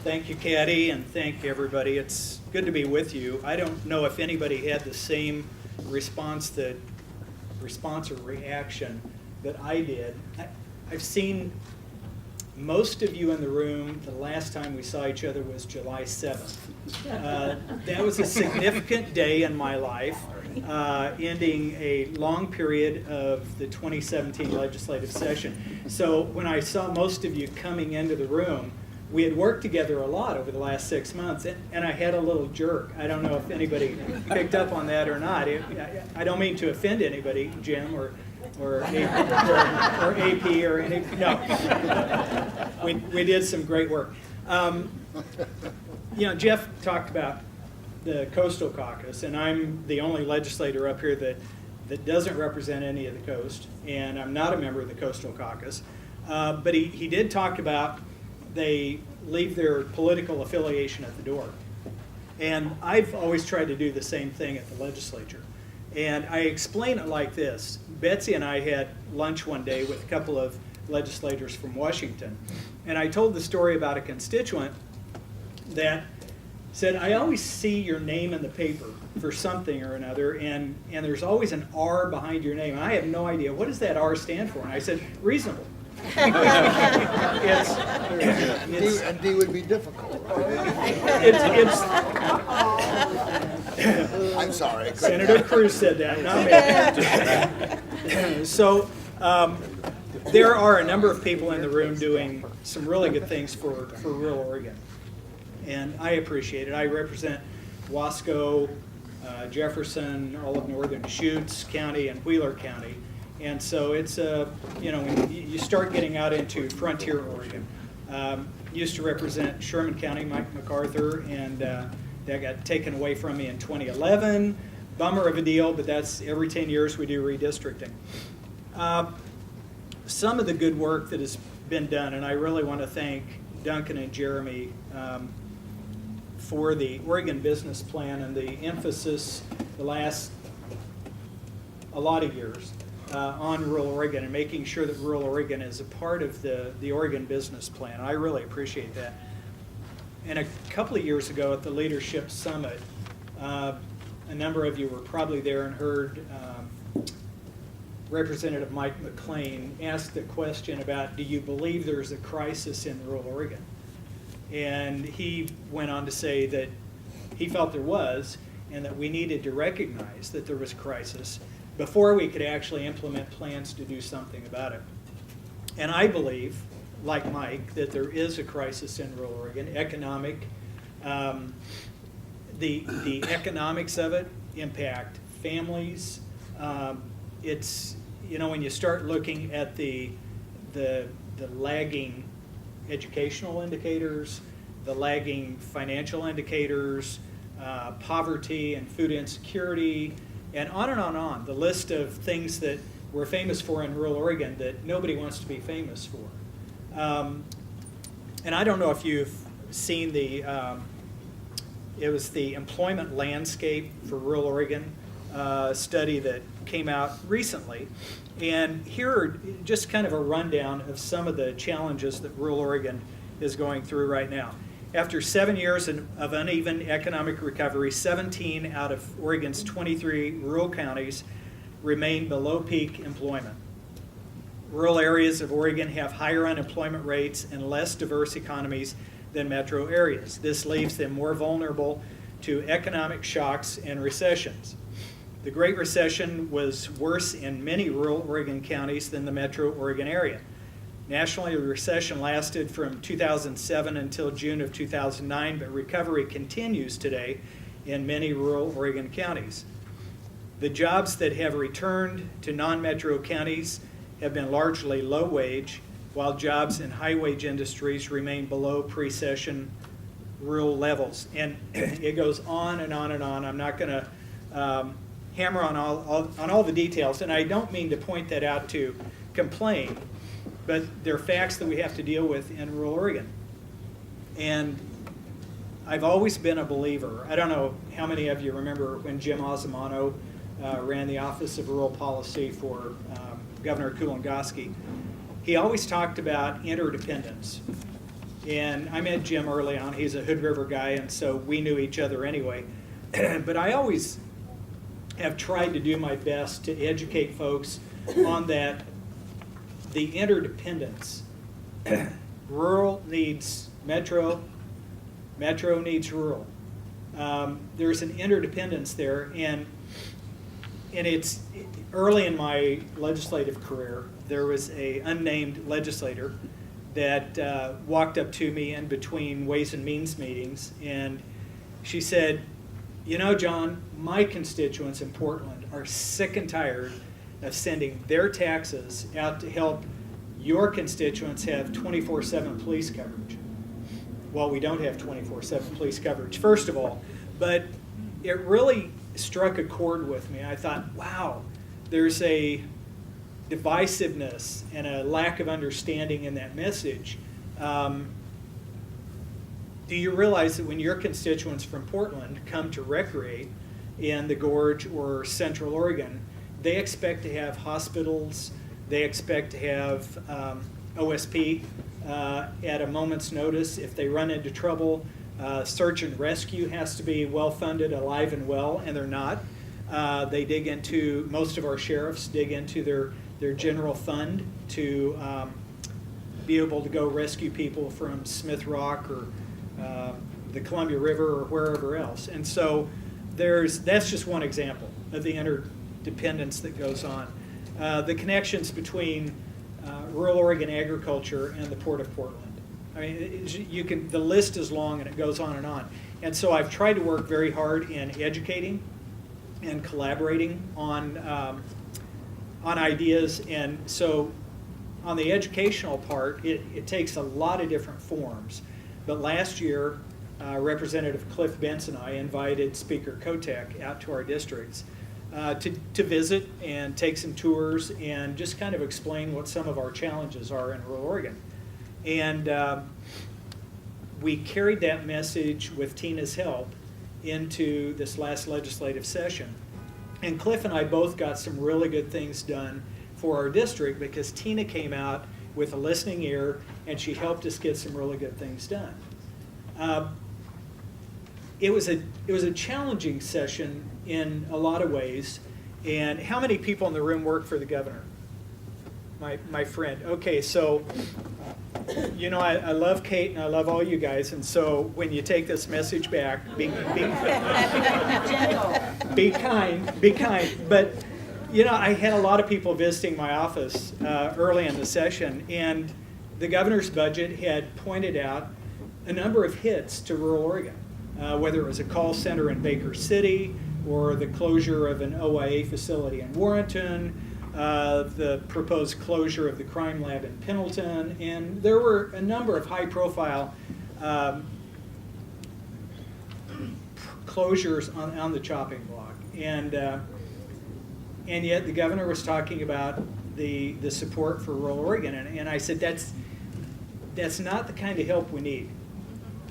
Thank you, Caddy, and thank you, everybody. It's good to be with you. I don't know if anybody had the same response or reaction that I did. I've seen most of you in the room. The last time we saw each other was July 7th. That was a significant day in my life, ending a long period of the 2017 legislative session. So when I saw most of you coming into the room, we had worked together a lot over the last 6 months, and I had a little jerk. I don't know if anybody picked up on that or not. I don't mean to offend anybody, Jim, or AP or any. No, we did some great work. Jeff talked about the Coastal Caucus, and I'm the only legislator up here that doesn't represent any of the coast, and I'm not a member of the Coastal Caucus. But he did talk about they leave their political affiliation at the door. And I've always tried to do the same thing at the legislature. And I explain it like this. Betsy and I had lunch one day with a couple of legislators from Washington. And I told the story about a constituent that said, I always see your name in the paper for something or another, and there's always an R behind your name. And I have no idea, what does that R stand for? And I said, reasonable. And D would be difficult. I'm sorry. Senator Cruz said that, not me. So there are a number of people in the room doing some really good things for rural Oregon. And I appreciate it. I represent Wasco, Jefferson, all of northern Deschutes County, and Wheeler County. And so it's, when you start getting out into frontier Oregon. Used to represent Sherman County, Mike MacArthur, and that got taken away from me in 2011. Bummer of a deal, but that's every 10 years we do redistricting. Some of the good work that has been done, and I really want to thank Duncan and Jeremy for the Oregon Business Plan and the emphasis the last a lot of years on rural Oregon and making sure that rural Oregon is a part of the Oregon Business Plan. I really appreciate that. And a couple of years ago at the Leadership Summit, a number of you were probably there and heard Representative Mike McLean ask the question about, do you believe there's a crisis in rural Oregon? And he went on to say that he felt there was, and that we needed to recognize that there was a crisis before we could actually implement plans to do something about it. And I believe, like Mike, that there is a crisis in rural Oregon, economic. The economics of it impact families. It's, when you start looking at the lagging educational indicators, the lagging financial indicators, poverty and food insecurity, and on and on and on. The list of things that we're famous for in rural Oregon that nobody wants to be famous for. And I don't know if you've seen it was the employment landscape for rural Oregon study that came out recently. And here are just kind of a rundown of some of the challenges that rural Oregon is going through right now. After 7 years of uneven economic recovery, 17 out of Oregon's 23 rural counties remain below peak employment. Rural areas of Oregon have higher unemployment rates and less diverse economies than metro areas. This leaves them more vulnerable to economic shocks and recessions. The Great Recession was worse in many rural Oregon counties than the metro Oregon area. Nationally, the recession lasted from 2007 until June of 2009, but recovery continues today in many rural Oregon counties. The jobs that have returned to non-metro counties have been largely low wage, while jobs in high wage industries remain below pre-recession rural levels. And it goes on and on and on. I'm not going to hammer on all the details, and I don't mean to point that out to complain, but they're facts that we have to deal with in rural Oregon. And I've always been a believer. I don't know how many of you remember when Jim Ozamano ran the Office of Rural Policy for Governor Kulongoski. He always talked about interdependence. And I met Jim early on. He's a Hood River guy, and so we knew each other anyway. But I always have tried to do my best to educate folks on that, the interdependence. Rural needs metro, metro needs rural. There's an interdependence there, and it's early in my legislative career, there was a unnamed legislator that walked up to me in between Ways and Means meetings, and she said, you know, John, my constituents in Portland are sick and tired of sending their taxes out to help your constituents have 24/7 police coverage. Well, we don't have 24/7 police coverage, first of all, but it really struck a chord with me. I thought, wow, there's a divisiveness and a lack of understanding in that message. Do you realize that when your constituents from Portland come to recreate in the Gorge or Central Oregon, they expect to have hospitals, they expect to have OSP at a moment's notice if they run into trouble. Search and rescue has to be well-funded, alive and well, and they're not. They dig into, most of our sheriffs dig into their general fund to be able to go rescue people from Smith Rock or the Columbia River or wherever else. And so that's just one example of the interdependence that goes on. The connections between rural Oregon agriculture and the Port of Portland. I mean, the list is long and it goes on and on. And so I've tried to work very hard in educating and collaborating on ideas. And so on the educational part, it takes a lot of different forms. But last year, Representative Cliff Benson and I invited Speaker Kotek out to our districts to visit and take some tours and just kind of explain what some of our challenges are in rural Oregon. And we carried that message with Tina's help into this last legislative session. And Cliff and I both got some really good things done for our district because Tina came out with a listening ear and she helped us get some really good things done. It was a challenging session in a lot of ways. And how many people in the room work for the governor? My friend. Okay, so you know I love Kate and I love all you guys, and so when you take this message back, be kind. But you know, I had a lot of people visiting my office early in the session, and the governor's budget had pointed out a number of hits to rural Oregon, whether it was a call center in Baker City or the closure of an OIA facility in Warrenton, the proposed closure of the crime lab in Pendleton, and there were a number of high-profile closures on the chopping block. And yet the governor was talking about the support for rural Oregon, and I said that's not the kind of help we need.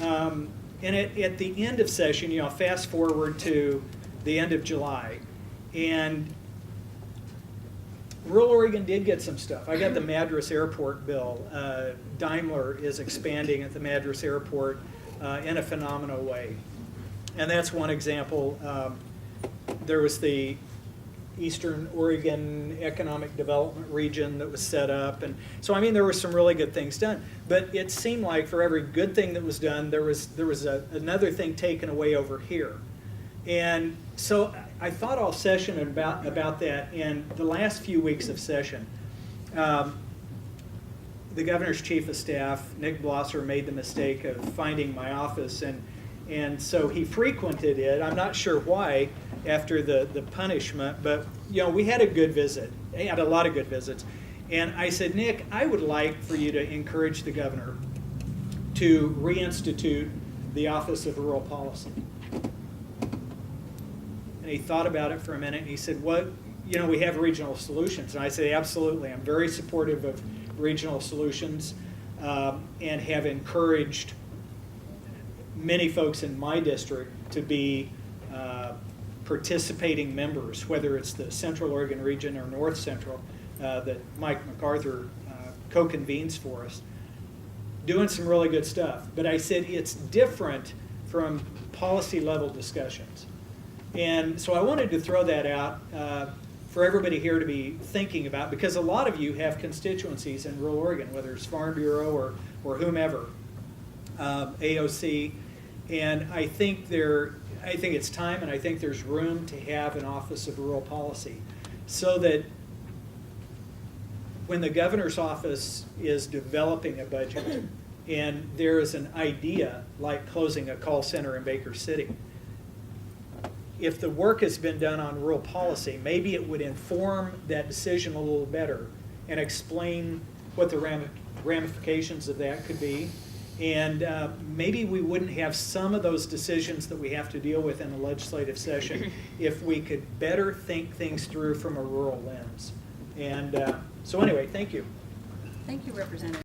And at the end of session, you know, fast forward to the end of July, and rural Oregon did get some stuff. I got the Madras Airport bill. Daimler is expanding at the Madras Airport in a phenomenal way. And that's one example. There was the Eastern Oregon Economic Development Region that was set up. And so, I mean, there were some really good things done. But it seemed like for every good thing that was done, there was another thing taken away over here. And so I thought all session about that. And the last few weeks of session, the governor's chief of staff, Nick Blosser, made the mistake of finding my office. And so he frequented it. I'm not sure why after the punishment, but you know, we had a good visit. We had a lot of good visits. And I said, Nick, I would like for you to encourage the governor to reinstitute the Office of Rural Policy. And he thought about it for a minute and he said, what, you know, we have regional solutions. And I said, absolutely. I'm very supportive of regional solutions and have encouraged many folks in my district to be participating members, whether it's the Central Oregon region or North Central that Mike MacArthur co-convenes for us. doing some really good stuff. But I said it's different from policy level discussions. And so I wanted to throw that out for everybody here to be thinking about, because a lot of you have constituencies in rural Oregon, whether it's Farm Bureau or whomever, AOC, and I think it's time, and I think there's room to have an Office of Rural Policy, so that when the governor's office is developing a budget and there is an idea like closing a call center in Baker City, if the work has been done on rural policy, maybe it would inform that decision a little better and explain what the ramifications of that could be. And maybe we wouldn't have some of those decisions that we have to deal with in the legislative session if we could better think things through from a rural lens. And so anyway, thank you. Thank you, Representative.